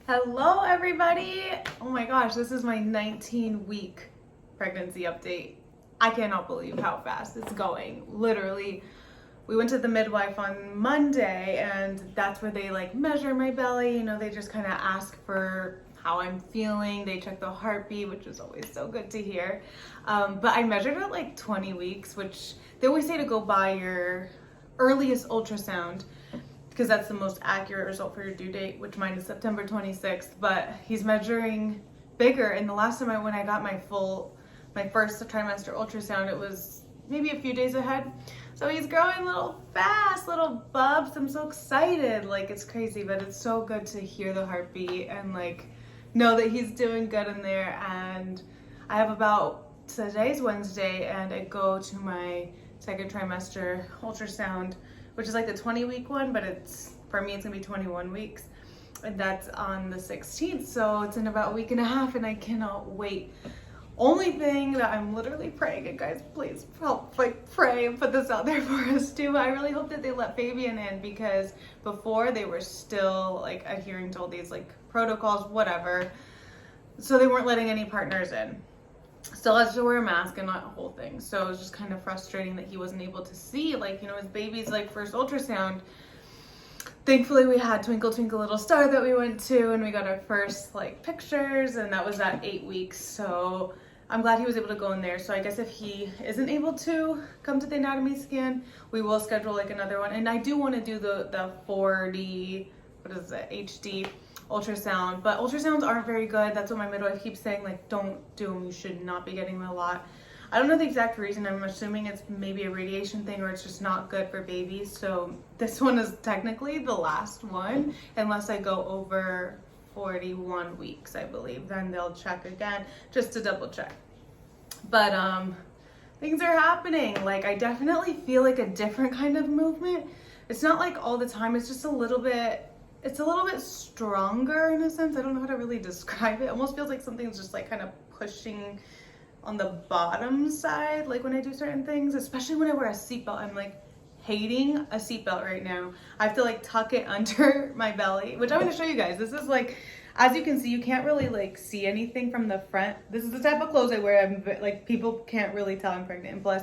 Hello everybody! Oh my gosh, this is my 19-week pregnancy update. I cannot believe how fast it's going. Literally, we went to the midwife on Monday and that's where they measure my belly. They just kind of ask for how I'm feeling. They check the heartbeat, which is always so good to hear. But I measured at 20 weeks, which they always say to go by your earliest ultrasound, because that's the most accurate result for your due date, which mine is September 26th, but he's measuring bigger. And the last time when I got my first trimester ultrasound, it was maybe a few days ahead. So he's growing a little fast, little bubs. I'm so excited. It's crazy, but it's so good to hear the heartbeat and know that he's doing good in there. And I have today's Wednesday, and I go to my second trimester ultrasound, which is the 20-week one, but for me it's gonna be 21 weeks, and that's on the 16th, so it's in about a week and a half, and I cannot wait. Only thing that I'm literally praying, and guys, please help pray and put this out there for us too. I really hope that they let Fabian in, because before they were still adhering to all these protocols, whatever, so they weren't letting any partners in. Still has to wear a mask and not a whole thing. So it was just kind of frustrating that he wasn't able to see, his baby's first ultrasound. Thankfully, we had Twinkle Twinkle Little Star that we went to, and we got our first pictures, and that was at 8 weeks. So I'm glad he was able to go in there. So I guess if he isn't able to come to the anatomy scan, we will schedule another one. And I do want to do the 4D, HD ultrasound, but ultrasounds aren't very good. That's what my midwife keeps saying, don't do them. You should not be getting them a lot. I don't know the exact reason. I'm assuming it's maybe a radiation thing, or it's just not good for babies. So this one is technically the last one, unless I go over 41 weeks, I believe. Then they'll check again just to double check. But things are happening. I definitely feel a different kind of movement. It's not all the time. It's just a little bit stronger in a sense. I don't know how to really describe it. It almost feels like something's just kind of pushing on the bottom side, when I do certain things, especially when I wear a seatbelt. I'm hating a seatbelt right now. I have to tuck it under my belly, which I'm going to show you guys. This is as you can see, you can't really see anything from the front. This is the type of clothes I wear. I'm people can't really tell I'm pregnant. And plus,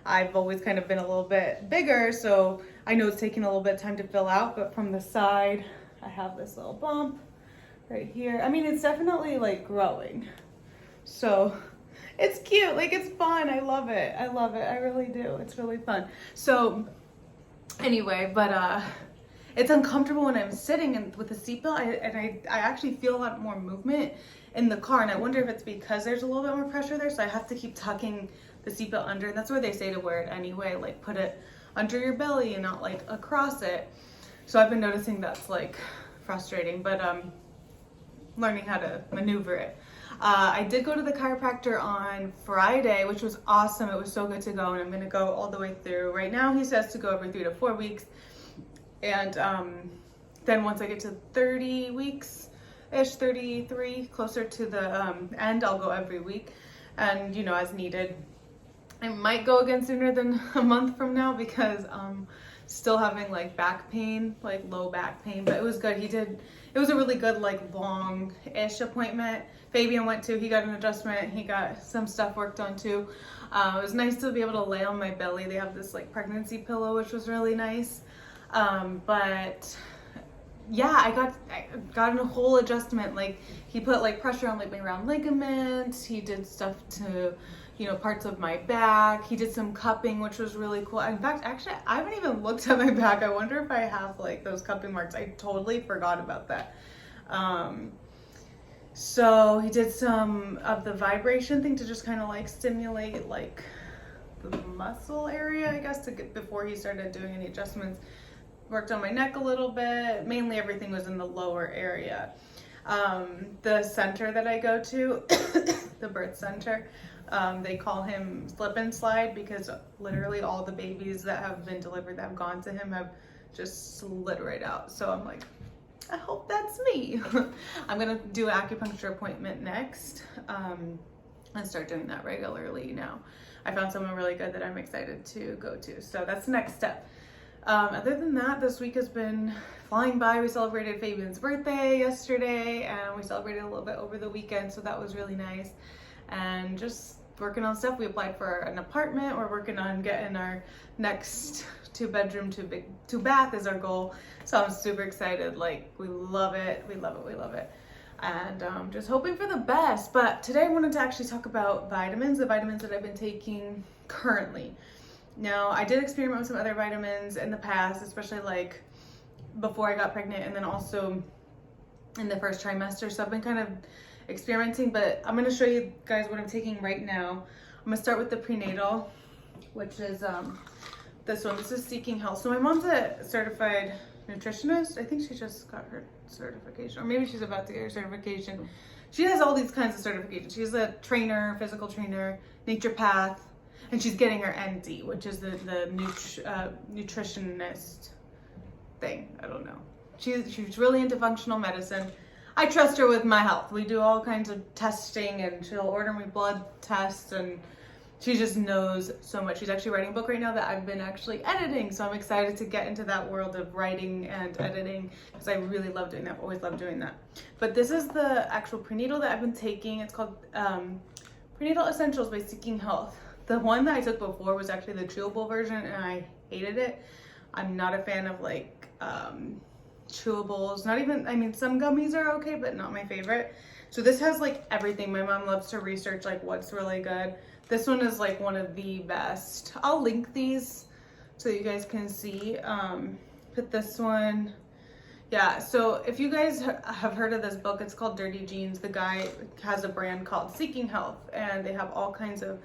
I've always kind of been a little bit bigger, so I know it's taking a little bit of time to fill out, but from the side, I have this little bump right here. I mean, it's definitely growing. So it's cute, it's fun. I love it. I love it. I really do. It's really fun. So anyway, but it's uncomfortable when I'm sitting with the seatbelt, and I actually feel a lot more movement in the car, and I wonder if it's because there's a little bit more pressure there, so I have to keep tucking the seatbelt under, and that's where they say to wear it anyway, put it under your belly and not across it. So I've been noticing that's frustrating, but learning how to maneuver it. I did go to the chiropractor on Friday, which was awesome. It was so good to go, and I'm gonna go all the way through. Right now he says to go every 3 to 4 weeks, and then once I get to 30 weeks-ish, 33, closer to the end, I'll go every week, and as needed. I might go again sooner than a month from now, because still having back pain, low back pain, but it was good. It was a really good long-ish appointment. Fabian went to, he got an adjustment, he got some stuff worked on too. It was nice to be able to lay on my belly. They have this pregnancy pillow, which was really nice. But yeah, I got a whole adjustment. He put pressure on my round ligaments. He did stuff to parts of my back. He did some cupping, which was really cool. In fact, actually, I haven't even looked at my back. I wonder if I have those cupping marks. I totally forgot about that. So he did some of the vibration thing to just kind of stimulate the muscle area, I guess, before he started doing any adjustments. Worked on my neck a little bit. Mainly everything was in the lower area. The center that I go to, the birth center, they call him Slip and Slide, because literally all the babies that have been delivered that have gone to him have just slid right out. So I'm I hope that's me. I'm gonna do an acupuncture appointment next, and start doing that regularly now. I found someone really good that I'm excited to go to. So that's the next step. Other than that, this week has been flying by. We celebrated Fabian's birthday yesterday, and we celebrated a little bit over the weekend, so that was really nice. And just working on stuff. We applied for an apartment. We're working on getting our next 2-bedroom, 2-bath is our goal. So I'm super excited. Like, we love it. We love it. We love it. And just hoping for the best. But today I wanted to actually talk about vitamins, the vitamins that I've been taking currently. Now, I did experiment with some other vitamins in the past, especially like before I got pregnant and then also in the first trimester. So I've been kind of experimenting, but I'm going to show you guys what I'm taking right now. I'm going to start with the Prenatal, which is this one. This is Seeking Health. So my mom's a certified nutritionist. I think she just got her certification, or maybe she's about to get her certification. She has all these kinds of certifications. She's a trainer, physical trainer, naturopath, and she's getting her ND, which is the nutritionist thing. I don't know. She's really into functional medicine. I trust her with my health. We do all kinds of testing, and she'll order me blood tests, and she just knows so much. She's actually writing a book right now that I've been actually editing, so I'm excited to get into that world of writing and editing because I really love doing that. I've always loved doing that. But this is the actual Prenatal that I've been taking. It's called Prenatal Essentials by Seeking Health. The one that I took before was actually the chewable version, and I hated it. I'm not a fan of like chewables. Not even, I mean, some gummies are okay, but not my favorite. So this has like everything. My mom loves to research like what's really good. This one is like one of the best. I'll link these so you guys can see. Put this one. Yeah, so if you guys have heard of this book, it's called Dirty Genes. The guy has a brand called Seeking Health, and they have all kinds of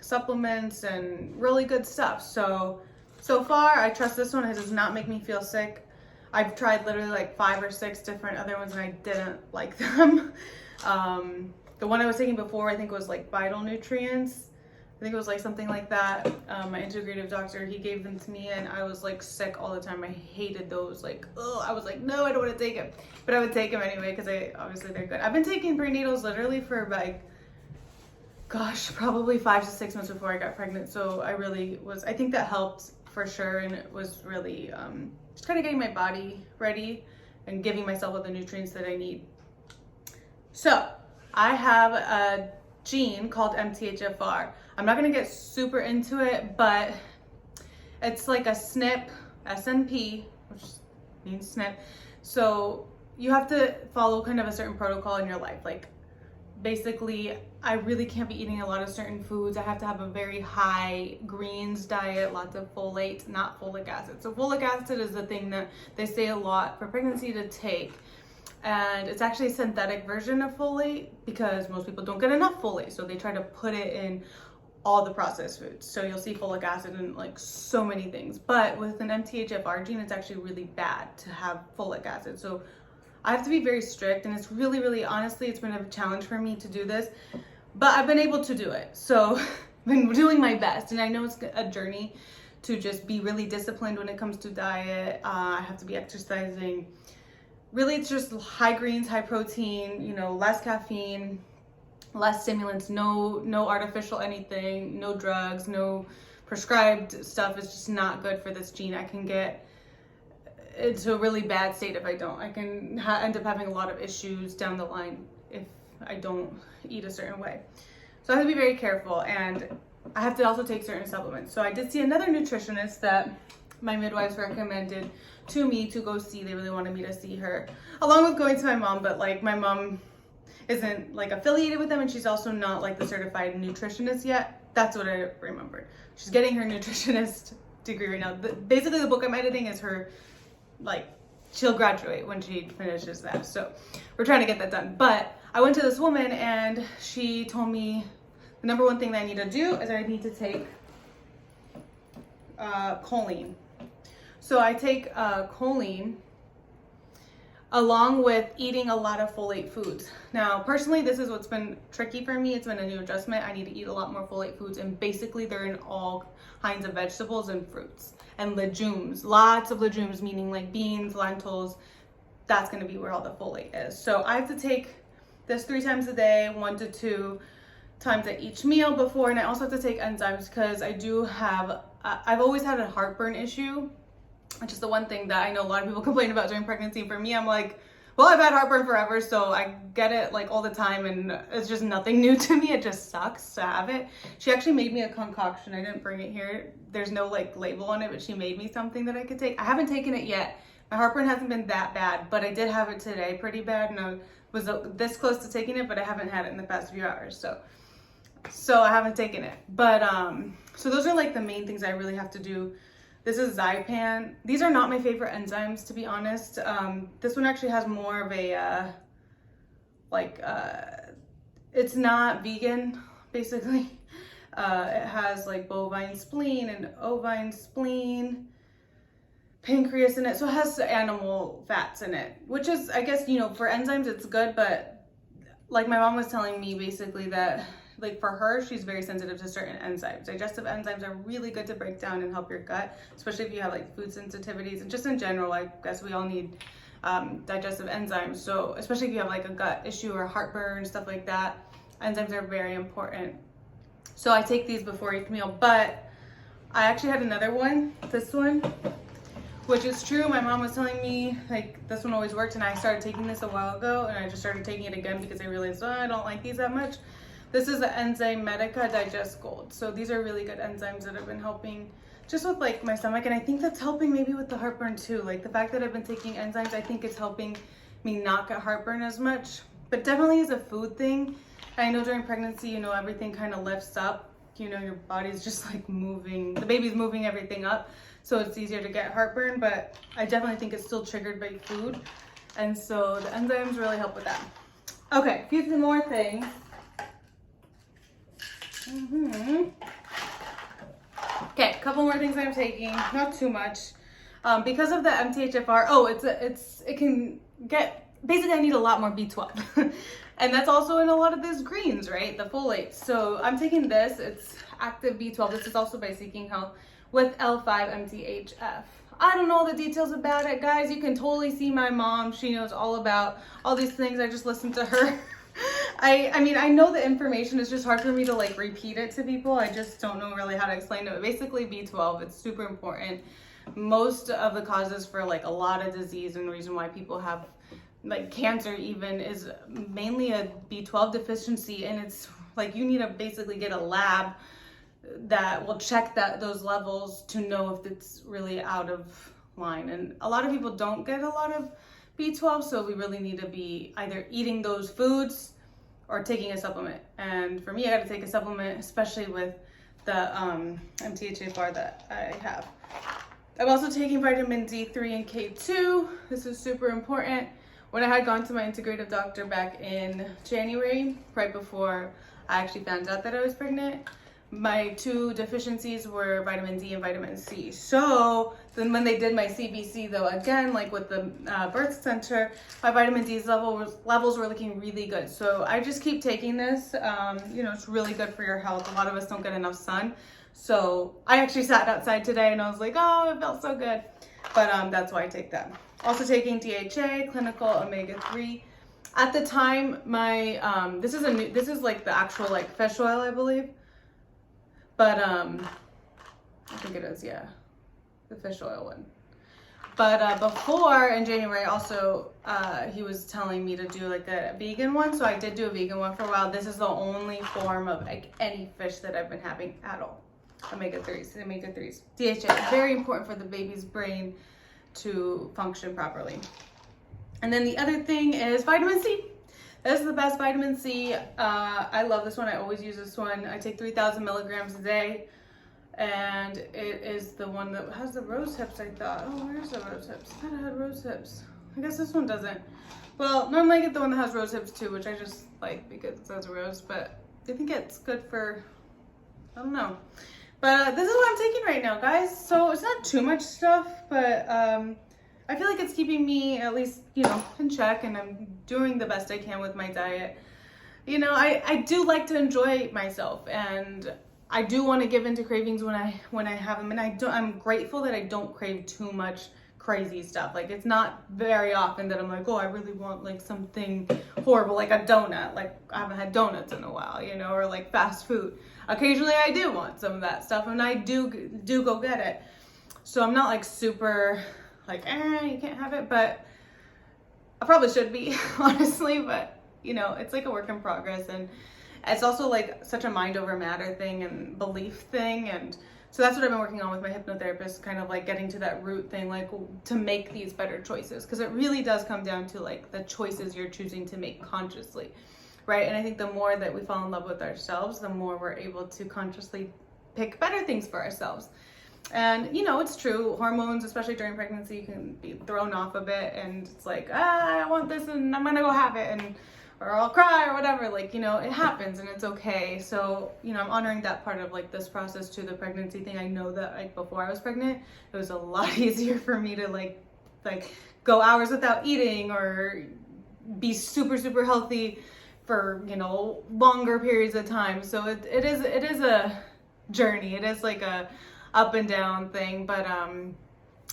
supplements and really good stuff. So far, I trust this one. It does not make me feel sick. I've tried literally like 5 or 6 different other ones, and I didn't like them. The one I was taking before, I think was like Vital Nutrients. I think it was like something like that. My integrative doctor, he gave them to me, and I was like sick all the time. I hated those. Like, I was like, no, I don't want to take it. But I would take them anyway because obviously they're good. I've been taking prenatals literally for like, gosh, probably 5 to 6 months before I got pregnant. So I think that helped for sure. And it was really just kind of getting my body ready and giving myself all the nutrients that I need. So I have a gene called MTHFR. I'm not going to get super into it, but it's like a SNP, SNP, which means SNP. So you have to follow kind of a certain protocol in your life. Like, basically, I really can't be eating a lot of certain foods. I have to have a very high greens diet, lots of folate, not folic acid. So folic acid is the thing that they say a lot for pregnancy to take. And it's actually a synthetic version of folate because most people don't get enough folate. So they try to put it in all the processed foods. So you'll see folic acid in like so many things. But with an MTHFR gene, it's actually really bad to have folic acid. So I have to be very strict, and it's really, really, honestly, it's been a challenge for me to do this, but I've been able to do it. So I've been doing my best, and I know it's a journey to just be really disciplined when it comes to diet. I have to be exercising. Really, it's just high greens, high protein, less caffeine, less stimulants, no artificial anything, no drugs, no prescribed stuff. It's just not good for this gene. I can get into a really bad state if I don't. I can end up having a lot of issues down the line if I don't eat a certain way. So I have to be very careful, and I have to also take certain supplements. So I did see another nutritionist that my midwives recommended to me to go see. They really wanted me to see her, along with going to my mom, but like my mom isn't like affiliated with them, and she's also not like the certified nutritionist yet. That's what I remembered. She's getting her nutritionist degree right now. Basically, the book I'm editing is her, like, she'll graduate when she finishes that. So we're trying to get that done. But I went to this woman, and she told me the number one thing that I need to do is I need to take choline. So I take choline along with eating a lot of folate foods. Now, personally, this is what's been tricky for me. It's been a new adjustment. I need to eat a lot more folate foods, and basically they're in all kinds of vegetables and fruits and legumes. Lots of legumes, meaning like beans, lentils. That's gonna be where all the folate is. So I have to take this 3 times a day, 1 to 2 times at each meal before, and I also have to take enzymes because I do have I've always had a heartburn issue, which is the one thing that I know a lot of people complain about during pregnancy. And for me, I'm like, well, I've had heartburn forever, so I get it like all the time, and it's just nothing new to me. It just sucks to have it. She actually made me a concoction. I didn't bring it here. There's no like label on it, but she made me something that I could take. I haven't taken it yet. My heartburn hasn't been that bad, but I did have it today pretty bad, and I was this close to taking it, but I haven't had it in the past few hours, so I haven't taken it. But so those are like the main things I really have to do. This is Zypan. These are not my favorite enzymes, to be honest. This one actually has more of a, it's not vegan, basically. It has like bovine spleen and ovine spleen, pancreas in it. So it has animal fats in it, which is, I guess, you know, for enzymes, it's good. But like my mom was telling me basically that, like for her, she's very sensitive to certain enzymes. Digestive enzymes are really good to break down and help your gut, especially if you have like food sensitivities, and just in general, I guess we all need digestive enzymes. So especially if you have like a gut issue or heartburn, stuff like that, enzymes are very important. So I take these before each meal, but I actually had another one, this one, which is true. My mom was telling me like this one always worked, and I started taking this a while ago, and I just started taking it again because I realized, oh, I don't like these that much. This is the Enzyme Medica Digest Gold. So these are really good enzymes that have been helping just with like my stomach. And I think that's helping maybe with the heartburn too. Like the fact that I've been taking enzymes, I think it's helping me not get heartburn as much. But definitely is a food thing. I know during pregnancy, you know, everything kind of lifts up. You know, your body's just like moving, the baby's moving everything up. So it's easier to get heartburn, but I definitely think it's still triggered by food. And so the enzymes really help with that. Okay, a few more things. Okay, a couple more things I'm taking, not too much, because of the MTHFR. Oh, it can get, basically I need a lot more B12 and that's also in a lot of these greens, right, the folate. So I'm taking this, it's active B12. This is also by Seeking Health with L5 MTHF. I don't know all the details about it, guys. You can totally see my mom. She knows all about all these things. I just listened to her. I mean, I know the information. It's just hard for me to like repeat it to people. I just don't know really how to explain it. But basically B12, it's super important. Most of the causes for like a lot of disease, and the reason why people have like cancer even, is mainly a B12 deficiency. And it's like you need to basically get a lab that will check those levels to know if it's really out of line. And a lot of people don't get a lot of B12, so we really need to be either eating those foods or taking a supplement. And for me, I got to take a supplement, especially with the MTHFR that I have. I'm also taking vitamin D3 and K2. This is super important. When I had gone to my integrative doctor back in January, right before I actually found out that I was pregnant, my two deficiencies were vitamin D and vitamin C. So then when they did my CBC though, again, like with the birth center, my vitamin D levels were looking really good. So I just keep taking this. You know, it's really good for your health. A lot of us don't get enough sun. So I actually sat outside today and I was like, oh, it felt so good. But that's why I take that. Also taking DHA, clinical omega-3. At the time, my, this is like the actual like fish oil, I believe. But I think it is, yeah, the fish oil one. But before in January, also he was telling me to do like a vegan one, so I did do a vegan one for a while. This is the only form of like any fish that I've been having at all. Omega-3s. DHA, very important for the baby's brain to function properly. And then the other thing is vitamin C. This is the best vitamin C. I love this one. I always use this one. I take 3,000 milligrams a day. And it is the one that has the rose hips, I thought. Oh, where's the rose hips? I thought it had rose hips. I guess this one doesn't. Well, normally I get the one that has rose hips too, which I just like because it says rose. But I think it's good for, I don't know. But this is what I'm taking right now, guys. So it's not too much stuff, but I feel like it's keeping me at least, you know, in check, and I'm doing the best I can with my diet. You know, I do like to enjoy myself, and I do want to give into cravings when I have them, and I'm grateful that I don't crave too much crazy stuff. Like, it's not very often that I'm like, oh, I really want like something horrible, like a donut. Like, I haven't had donuts in a while, you know, or like fast food. Occasionally I do want some of that stuff, and I do go get it. So I'm not like super like, you can't have it, but I probably should be, honestly. But you know, it's like a work in progress, and it's also like such a mind over matter thing and belief thing. And so that's what I've been working on with my hypnotherapist, kind of like getting to that root thing, like to make these better choices. Because it really does come down to like the choices you're choosing to make consciously, right? And I think the more that we fall in love with ourselves, the more we're able to consciously pick better things for ourselves. And you know, it's true, hormones, especially during pregnancy, can be thrown off a bit, and it's like, I want this and I'm gonna go have it, and or I'll cry or whatever, like, you know, it happens and it's okay. So, you know, I'm honoring that part of like this process to the pregnancy thing. I know that like before I was pregnant, it was a lot easier for me to like go hours without eating or be super healthy for, you know, longer periods of time. So it is a journey. It is like a up and down thing, but I'm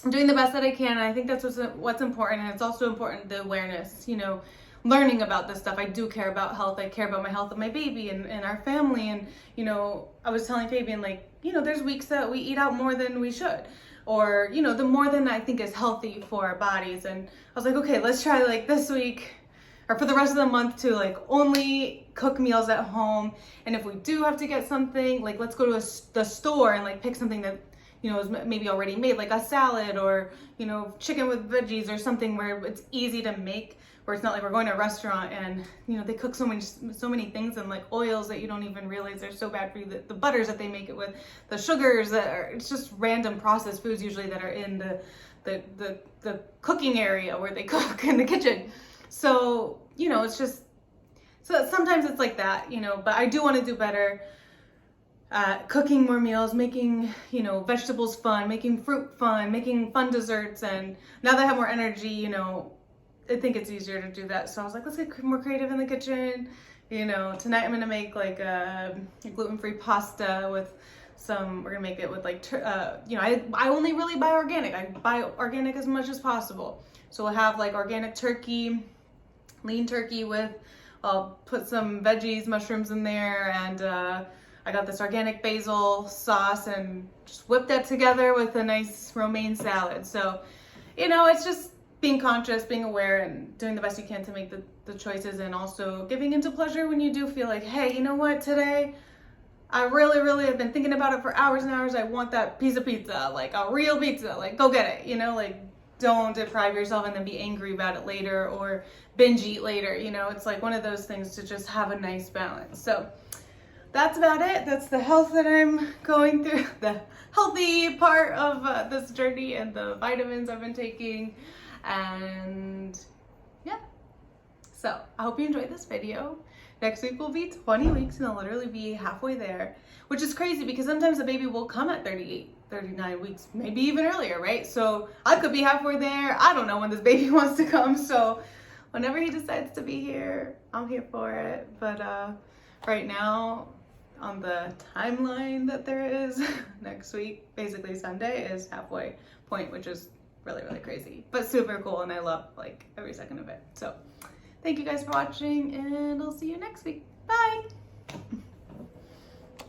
doing the best that I can. And I think that's what's important. And it's also important, the awareness, you know, learning about this stuff. I do care about health. I care about my health of my baby and our family. And, you know, I was telling Fabian, like, you know, there's weeks that we eat out more than we should, or, you know, the more than I think is healthy for our bodies. And I was like, okay, let's try like this week or for the rest of the month to like only cook meals at home. And if we do have to get something, like, let's go to the store and like pick something that, you know, is maybe already made, like a salad or, you know, chicken with veggies or something where it's easy to make, where it's not like we're going to a restaurant and, you know, they cook so many things and like oils that you don't even realize they're so bad for you, the butters that they make it with, the sugars that are, it's just random processed foods usually that are in the cooking area where they cook in the kitchen. So, you know, it's just, so sometimes it's like that, you know, but I do want to do better at cooking more meals, making, you know, vegetables fun, making fruit fun, making fun desserts. And now that I have more energy, you know, I think it's easier to do that. So I was like, let's get more creative in the kitchen. You know, tonight I'm gonna make like a gluten-free pasta with some, we're gonna make it with like, you know, I only really buy organic. I buy organic as much as possible. So we'll have like organic turkey, lean turkey with, I'll put some veggies, mushrooms in there, and I got this organic basil sauce and just whip that together with a nice romaine salad. So, you know, it's just being conscious, being aware, and doing the best you can to make the choices, and also giving into pleasure when you do feel like, hey, you know what, today I really have been thinking about it for hours and hours. I want that piece of pizza, like a real pizza, like go get it, you know, like don't deprive yourself and then be angry about it later or binge eat later, you know. It's like one of those things to just have a nice balance. So that's about it. That's the health that I'm going through, the healthy part of this journey, and the vitamins I've been taking. And yeah, so I hope you enjoyed this video. Next week will be 20 weeks and I'll literally be halfway there, which is crazy because sometimes the baby will come at 38, 39 weeks, maybe even earlier, right? So I could be halfway there. I don't know when this baby wants to come. So whenever he decides to be here, I'm here for it. But right now, on the timeline that there is, next week, basically Sunday, is halfway point, which is really crazy, but super cool, and I love like every second of it. So thank you guys for watching, and I'll see you next week. Bye.